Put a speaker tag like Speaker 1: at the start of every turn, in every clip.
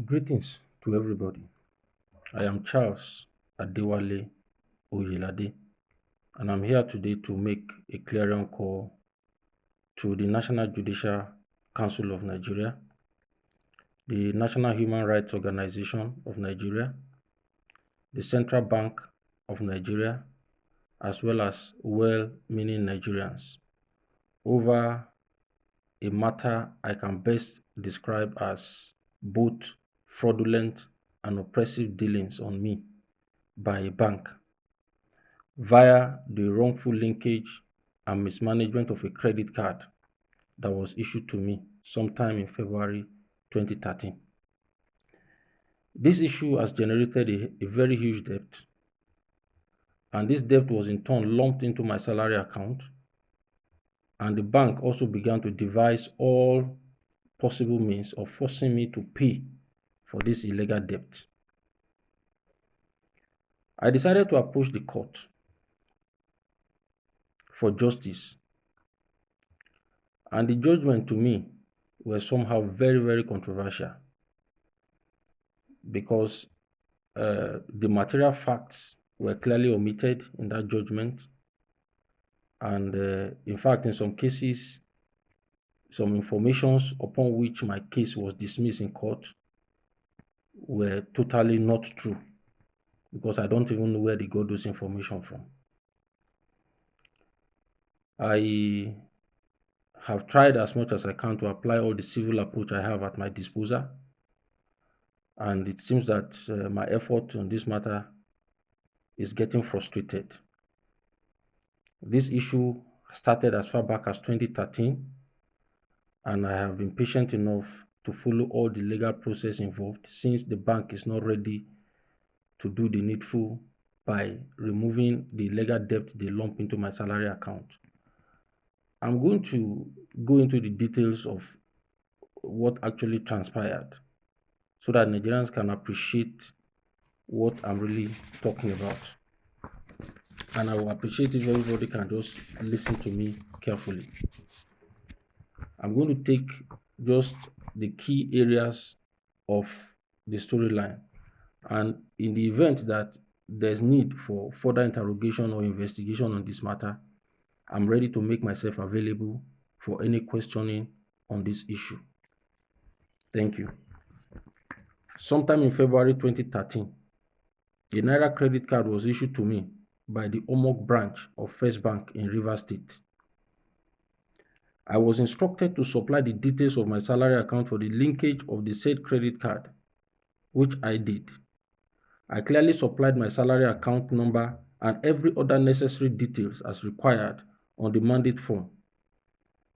Speaker 1: Greetings to everybody. I am Charles Adewale Oyelade, and I'm here today to make a clarion call to the National Judicial Council of Nigeria, the National Human Rights Organization of Nigeria, the Central Bank of Nigeria, as well as well-meaning Nigerians over a matter I can best describe as both fraudulent and oppressive dealings on me by a bank via the wrongful linkage and mismanagement of a credit card that was issued to me sometime in February 2013. This issue has generated a very huge debt, and this debt was in turn lumped into my salary account, and the bank also began to devise all possible means of forcing me to pay for this illegal debt. I decided to approach the court for justice, and the judgment to me were somehow very, very controversial because the material facts were clearly omitted in that judgment. And in fact, in some cases, some informations upon which my case was dismissed in court were totally not true, because I don't even know where they got those information from. I have tried as much as I can to apply all the civil approach I have at my disposal, and it seems that my effort on this matter is getting frustrated. This issue started as far back as 2013, and I have been patient enough to follow all the legal process involved since the bank is not ready to do the needful by removing the legal debt they lump into my salary account. I'm going to go into the details of what actually transpired so that Nigerians can appreciate what I'm really talking about. And I will appreciate if everybody can just listen to me carefully. I'm going to take just the key areas of the storyline, and in the event that there's need for further interrogation or investigation on this matter, I'm ready to make myself available for any questioning on this issue. Thank you. Sometime in February 2013, a Naira credit card was issued to me by the Omok branch of First Bank in Rivers State. I was instructed to supply the details of my salary account for the linkage of the said credit card, which I did. I clearly supplied my salary account number and every other necessary details as required on the mandate form.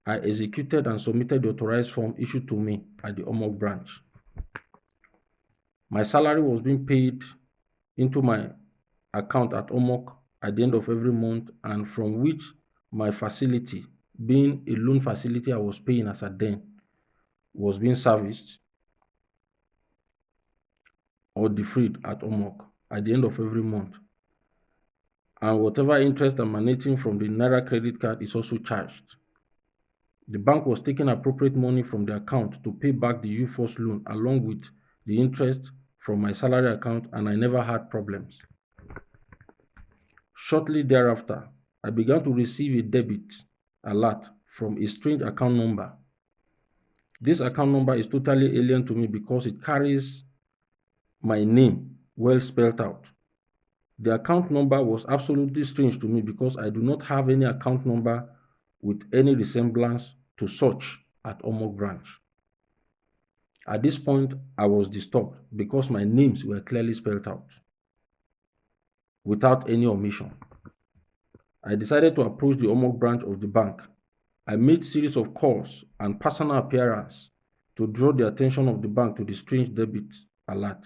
Speaker 1: I executed and submitted the authorized form issued to me at the Omok branch. My salary was being paid into my account at Omok at the end of every month, and from which my facility, being a loan facility I was paying as at then, was being serviced or defrayed at Omok at the end of every month. And whatever interest emanating from the Naira credit card is also charged. The bank was taking appropriate money from the account to pay back the UFOS loan along with the interest from my salary account, and I never had problems. Shortly thereafter, I began to receive a debit alert from a strange account number. This account number is totally alien to me because it carries my name well spelled out. The account number was absolutely strange to me because I do not have any account number with any resemblance to such at Omok branch. At this point, I was disturbed because my names were clearly spelled out without any omission. I decided to approach the Omok branch of the bank. I made series of calls and personal appearance to draw the attention of the bank to the strange debit alert,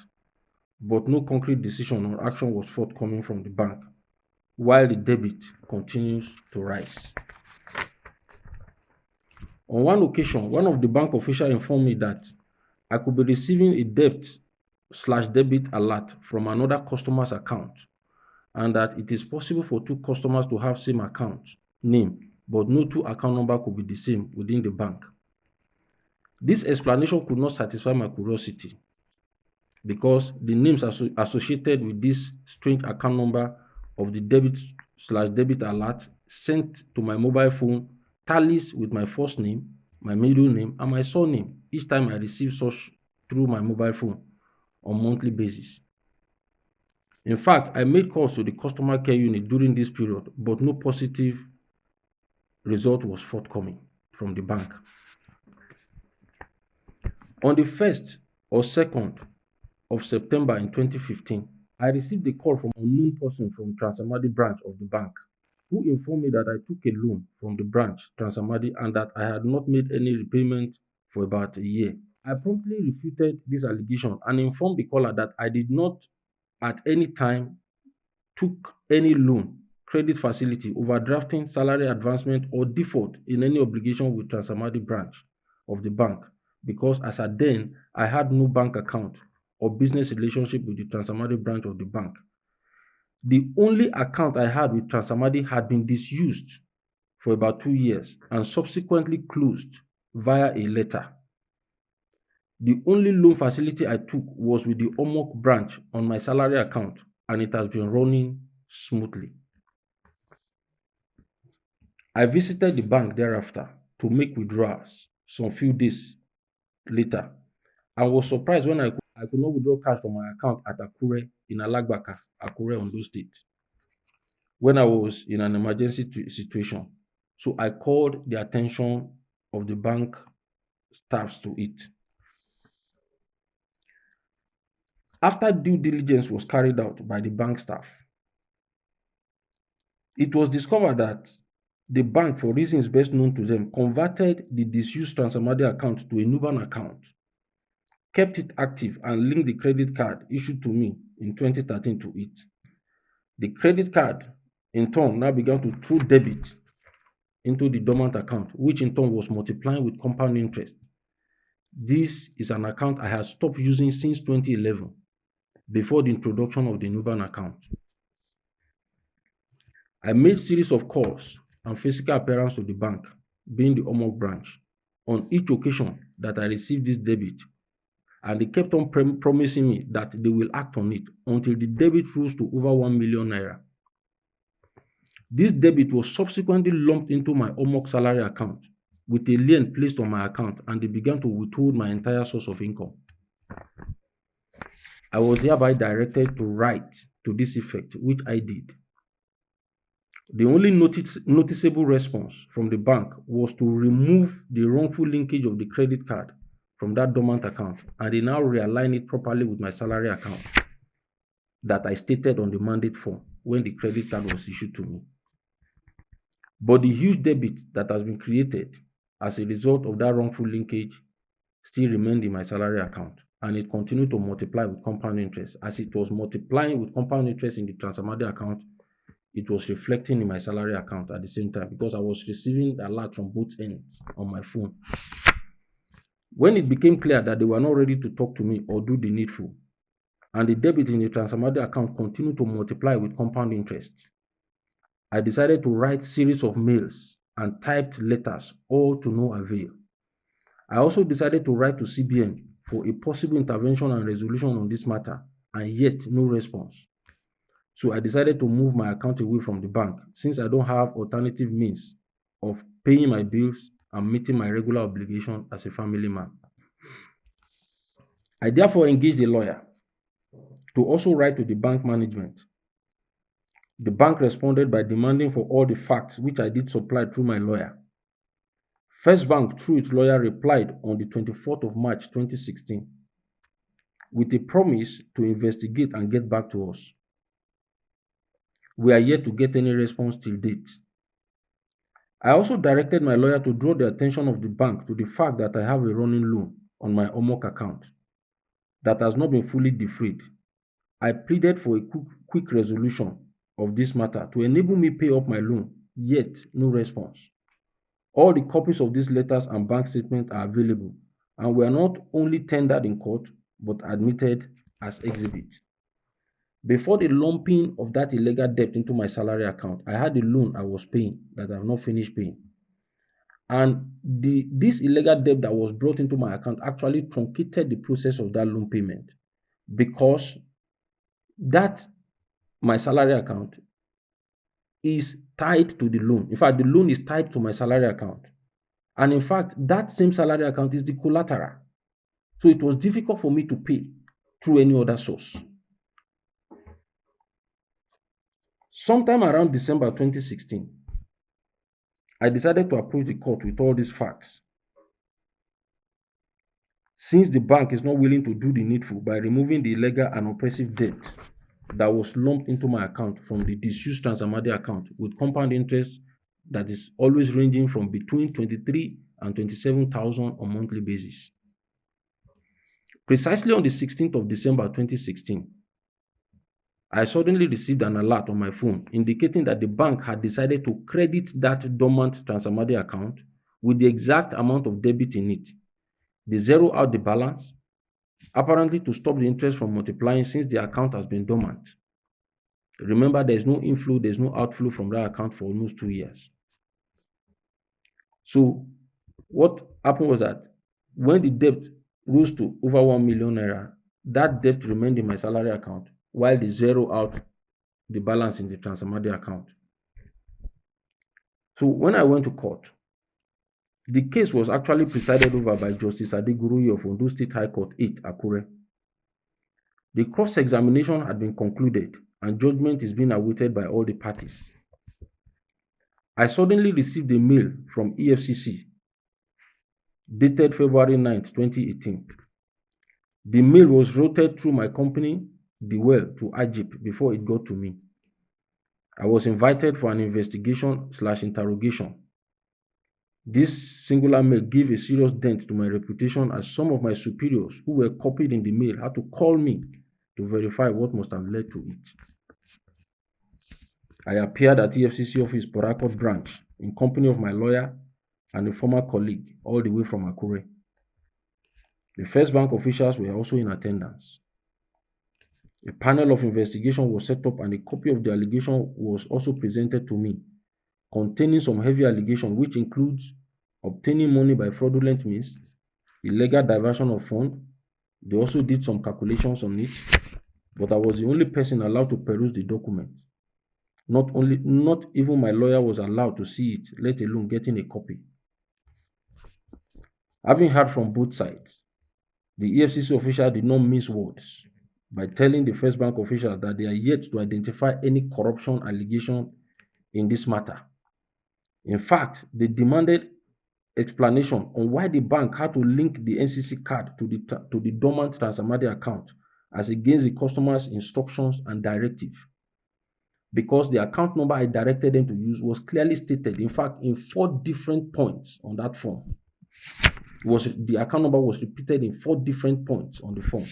Speaker 1: but no concrete decision or action was forthcoming from the bank, while the debit continues to rise. On one occasion, one of the bank officials informed me that I could be receiving a debt/debit alert from another customer's account, and that it is possible for two customers to have same account name, but no two account number could be the same within the bank. This explanation could not satisfy my curiosity, because the names associated with this strange account number of the debit alert sent to my mobile phone tallies with my first name, my middle name, and my surname each time I receive such through my mobile phone on monthly basis. In fact, I made calls to the customer care unit during this period, but no positive result was forthcoming from the bank. On the 1st or 2nd of September in 2015, I received a call from an unknown person from Transamadi branch of the bank who informed me that I took a loan from the branch, Transamadi, and that I had not made any repayment for about a year. I promptly refuted this allegation and informed the caller that I did not at any time took any loan, credit facility, overdrafting, salary advancement, or default in any obligation with Transamadi branch of the bank because as at then, I had no bank account or business relationship with the Transamadi branch of the bank. The only account I had with Transamadi had been disused for about 2 years and subsequently closed via a letter. The only loan facility I took was with the Omok branch on my salary account, and it has been running smoothly. I visited the bank thereafter to make withdrawals some few days later and was surprised when I could not withdraw cash from my account at Akure in Alagbaka, Akure, Ondo State, when I was in an emergency situation. So I called the attention of the bank staffs to it. After due diligence was carried out by the bank staff, it was discovered that the bank, for reasons best known to them, converted the disused Transamadi account to a Nuban account, kept it active, and linked the credit card issued to me in 2013 to it. The credit card, in turn, now began to throw debit into the dormant account, which in turn was multiplying with compound interest. This is an account I had stopped using since 2011, before the introduction of the Nuban account. I made series of calls and physical appearance to the bank, being the Omok branch, on each occasion that I received this debit, and they kept on promising me that they will act on it until the debit rose to over 1 million naira. This debit was subsequently lumped into my Omok salary account with a lien placed on my account, and they began to withhold my entire source of income. I was hereby directed to write to this effect, which I did. The only noticeable response from the bank was to remove the wrongful linkage of the credit card from that dormant account, and they now realign it properly with my salary account that I stated on the mandate form when the credit card was issued to me. But the huge debit that has been created as a result of that wrongful linkage still remained in my salary account, and it continued to multiply with compound interest. As it was multiplying with compound interest in the Transamadi account, it was reflecting in my salary account at the same time because I was receiving alert from both ends on my phone. When it became clear that they were not ready to talk to me or do the needful, and the debit in the Transamadi account continued to multiply with compound interest, I decided to write series of mails and typed letters, all to no avail. I also decided to write to CBN for a possible intervention and resolution on this matter, and yet no response. So I decided to move my account away from the bank since I don't have alternative means of paying my bills and meeting my regular obligation as a family man. I therefore engaged a lawyer to also write to the bank management. The bank responded by demanding for all the facts which I did supply through my lawyer. First Bank, through its lawyer, replied on the 24th of March 2016 with a promise to investigate and get back to us. We are yet to get any response till date. I also directed my lawyer to draw the attention of the bank to the fact that I have a running loan on my Omok account that has not been fully defrayed. I pleaded for a quick resolution of this matter to enable me pay up my loan, yet no response. All the copies of these letters and bank statements are available and were not only tendered in court but admitted as exhibit. Before the lumping of that illegal debt into my salary account, I had a loan I was paying that I have not finished paying. And this illegal debt that was brought into my account actually truncated the process of that loan payment because that my salary account is tied to the loan. In fact, the loan is tied to my salary account. And in fact, that same salary account is the collateral. So it was difficult for me to pay through any other source. Sometime around December 2016, I decided to approach the court with all these facts. Since the bank is not willing to do the needful by removing the illegal and oppressive debt that was lumped into my account from the disused Transamadi account with compound interest that is always ranging from between 23 and 27,000 on monthly basis. Precisely on the 16th of December 2016, I suddenly received an alert on my phone indicating that the bank had decided to credit that dormant Transamadi account with the exact amount of debit in it. They zero out the balance, apparently to stop the interest from multiplying since the account has been dormant. Remember, there's no inflow, there's no outflow from that account for almost 2 years. So what happened was that when the debt rose to over 1 million naira, that debt remained in my salary account while they zero out the balance in the Transamadi account. So when I went to court, the case was actually presided over by Justice Adeguruyi of Ondo State High Court 8, Akure. The cross-examination had been concluded and judgment is being awaited by all the parties. I suddenly received a mail from EFCC dated February 9th, 2018. The mail was routed through my company, The Well, to Ajip before it got to me. I was invited for an investigation/interrogation. This singular mail gave a serious dent to my reputation as some of my superiors who were copied in the mail had to call me to verify what must have led to it. I appeared at EFCC office Port Harcourt branch in company of my lawyer and a former colleague all the way from Akure. The First Bank officials were also in attendance. A panel of investigation was set up and a copy of the allegation was also presented to me, containing some heavy allegations which includes obtaining money by fraudulent means, illegal diversion of funds. They also did some calculations on it, but I was the only person allowed to peruse the document. Not even my lawyer was allowed to see it, let alone getting a copy. Having heard from both sides, the EFCC official did not mince words by telling the First Bank officials that they are yet to identify any corruption allegation in this matter. In fact, they demanded explanation on why the bank had to link the NCC card to the dormant Transamadi account as against the customer's instructions and directive, because the account number I directed them to use was clearly stated, in fact, in 4 different points on that form. The account number was repeated in 4 different points on the form.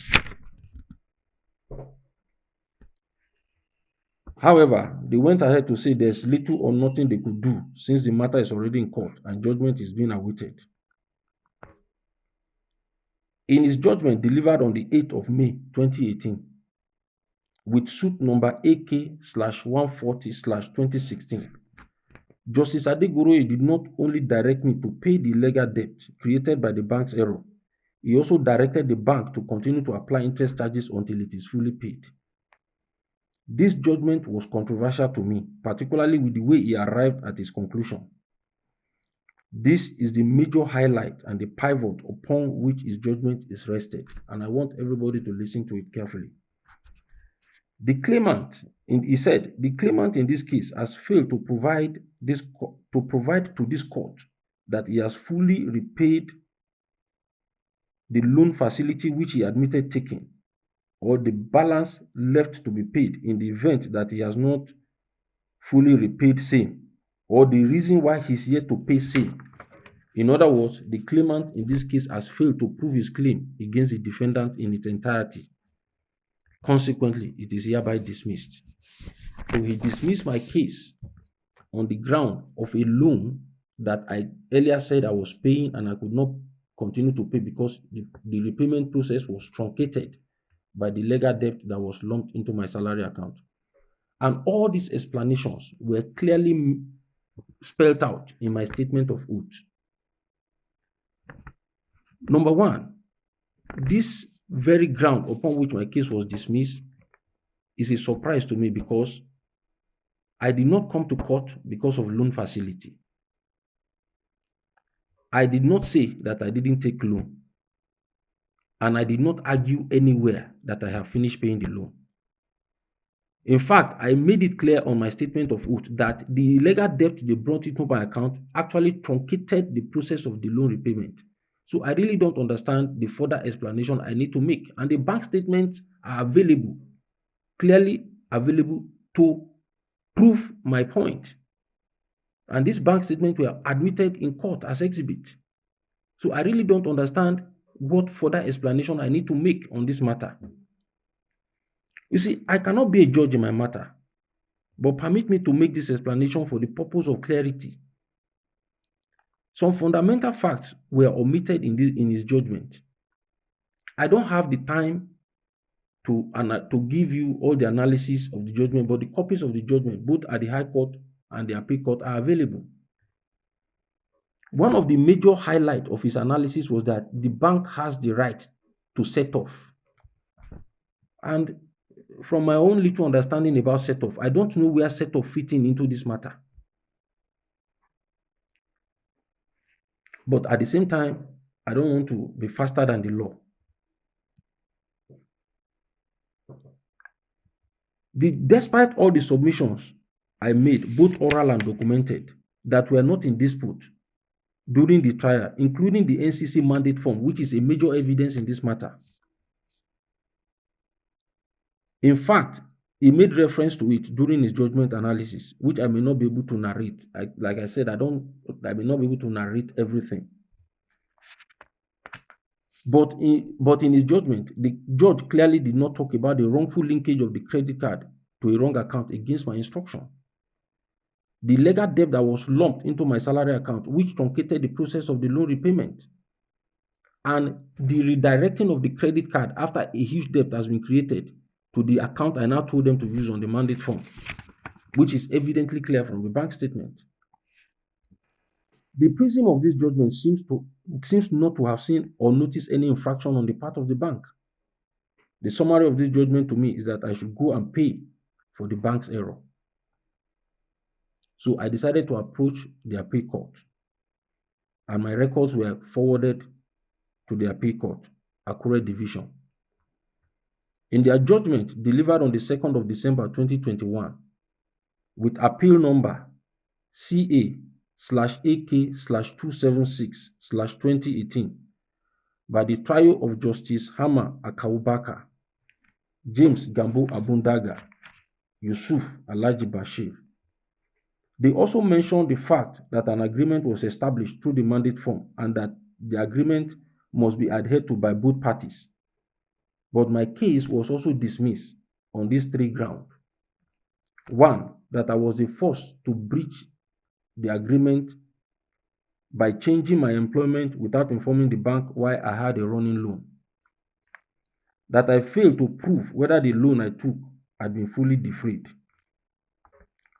Speaker 1: However, they went ahead to say there's little or nothing they could do since the matter is already in court and judgment is being awaited. In his judgment delivered on the 8th of May 2018, with suit number AK/140/2016, Justice Adeguruyi did not only direct me to pay the legal debt created by the bank's error, he also directed the bank to continue to apply interest charges until it is fully paid. This judgment was controversial to me, particularly with the way he arrived at his conclusion. This is the major highlight and the pivot upon which his judgment is rested, and I want everybody to listen to it carefully. The claimant in this case has failed to provide to this court that he has fully repaid the loan facility which he admitted taking, or the balance left to be paid in the event that he has not fully repaid same, or the reason why he's yet to pay same. In other words, the claimant in this case has failed to prove his claim against the defendant in its entirety. Consequently, it is hereby dismissed. So he dismissed my case on the ground of a loan that I earlier said I was paying and I could not continue to pay because the repayment process was truncated by the legal debt that was lumped into my salary account. And all these explanations were clearly spelled out in my statement of oath. Number one, this very ground upon which my case was dismissed is a surprise to me because I did not come to court because of loan facility. I did not say that I didn't take loan, and I did not argue anywhere that I have finished paying the loan. In fact, I made it clear on my statement of oath that the illegal debt they brought into my account actually truncated the process of the loan repayment. So I really don't understand the further explanation I need to make. And the bank statements are available, clearly available to prove my point. And these bank statements were admitted in court as exhibit. So I really don't understand what further explanation I need to make on this matter. You see, I cannot be a judge in my matter, but permit me to make this explanation for the purpose of clarity. Some fundamental facts were omitted in his judgment. I don't have the time to give you all the analysis of the judgment, but the copies of the judgment, both at the High Court and the Appeal Court, are available. One of the major highlights of his analysis was that the bank has the right to set off. And from my own little understanding about set off, I don't know where set off fits into this matter. But at the same time, I don't want to be faster than the law. Despite all the submissions I made, both oral and documented, that were not in dispute during the trial, including the NCC mandate form, which is a major evidence in this matter. In fact, he made reference to it during his judgment analysis, which I may not be able to narrate. Like I said, I may not be able to narrate everything. But in his judgment, the judge clearly did not talk about the wrongful linkage of the credit card to a wrong account against my instruction. The legal debt that was lumped into my salary account, which truncated the process of the loan repayment. And the redirecting of the credit card after a huge debt has been created to the account I now told them to use on the mandate form, which is evidently clear from the bank statement. The prism of this judgment seems not to have seen or noticed any infraction on the part of the bank. The summary of this judgment to me is that I should go and pay for the bank's error. So I decided to approach the appeal court, and my records were forwarded to the appeal court, Akure Division. In their judgment delivered on the 2nd of December 2021, with appeal number CA/AK/276/2018 by the trio of Justice Hama Akawubaka, James Gambo Abundaga, Yusuf Alhaji Bashir. They also mentioned the fact that an agreement was established through the mandate form and that the agreement must be adhered to by both parties. But my case was also dismissed on these three grounds. One, that I was the first to breach the agreement by changing my employment without informing the bank why I had a running loan. That I failed to prove whether the loan I took had been fully defrayed.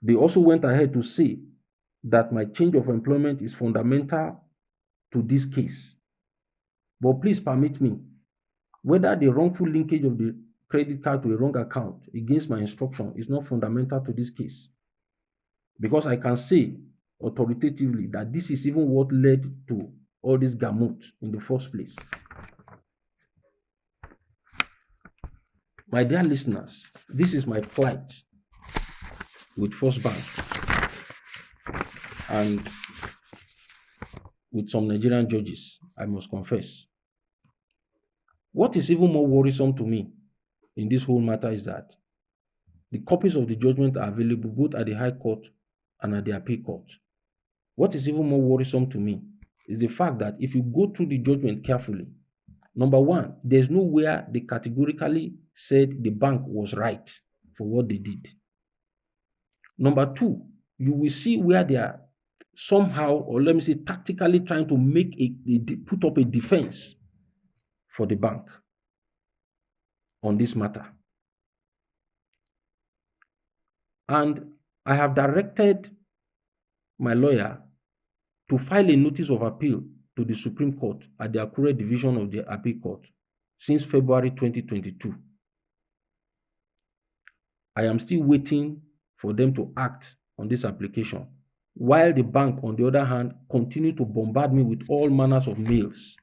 Speaker 1: They also went ahead to say that my change of employment is fundamental to this case. But please permit me, whether the wrongful linkage of the credit card to a wrong account against my instruction is not fundamental to this case. Because I can say authoritatively that this is even what led to all this gamut in the first place. My dear listeners, this is my plight with First Bank and with some Nigerian judges, I must confess. What is even more worrisome to me in this whole matter is that the copies of the judgment are available both at the High Court and at the Appeal Court. What is even more worrisome to me is the fact that if you go through the judgment carefully, number one, there's nowhere they categorically said the bank was right for what they did. Number two, you will see where they are somehow, or let me say tactically, trying to put up a defense for the bank on this matter. And I have directed my lawyer to file a notice of appeal to the Supreme Court at the Akure Division of the Appeal Court since February 2022. I am still waiting for them to act on this application, while the bank, on the other hand, continue to bombard me with all manners of mails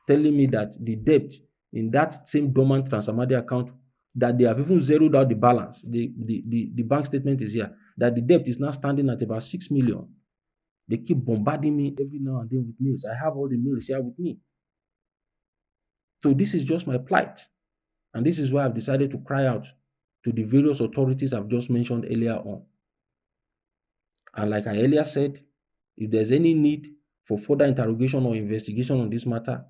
Speaker 1: telling me that the debt in that same dormant Transamadi account, that they have even zeroed out the balance. The bank statement is here, that the debt is now standing at about 6 million. They keep bombarding me every now and then with mails. I have all the mails here with me. So this is just my plight. And this is why I've decided to cry out to the various authorities I've just mentioned earlier on. And like I earlier said, if there's any need for further interrogation or investigation on this matter,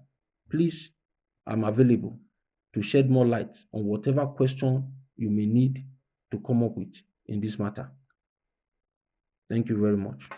Speaker 1: please, I'm available to shed more light on whatever question you may need to come up with in this matter. Thank you very much.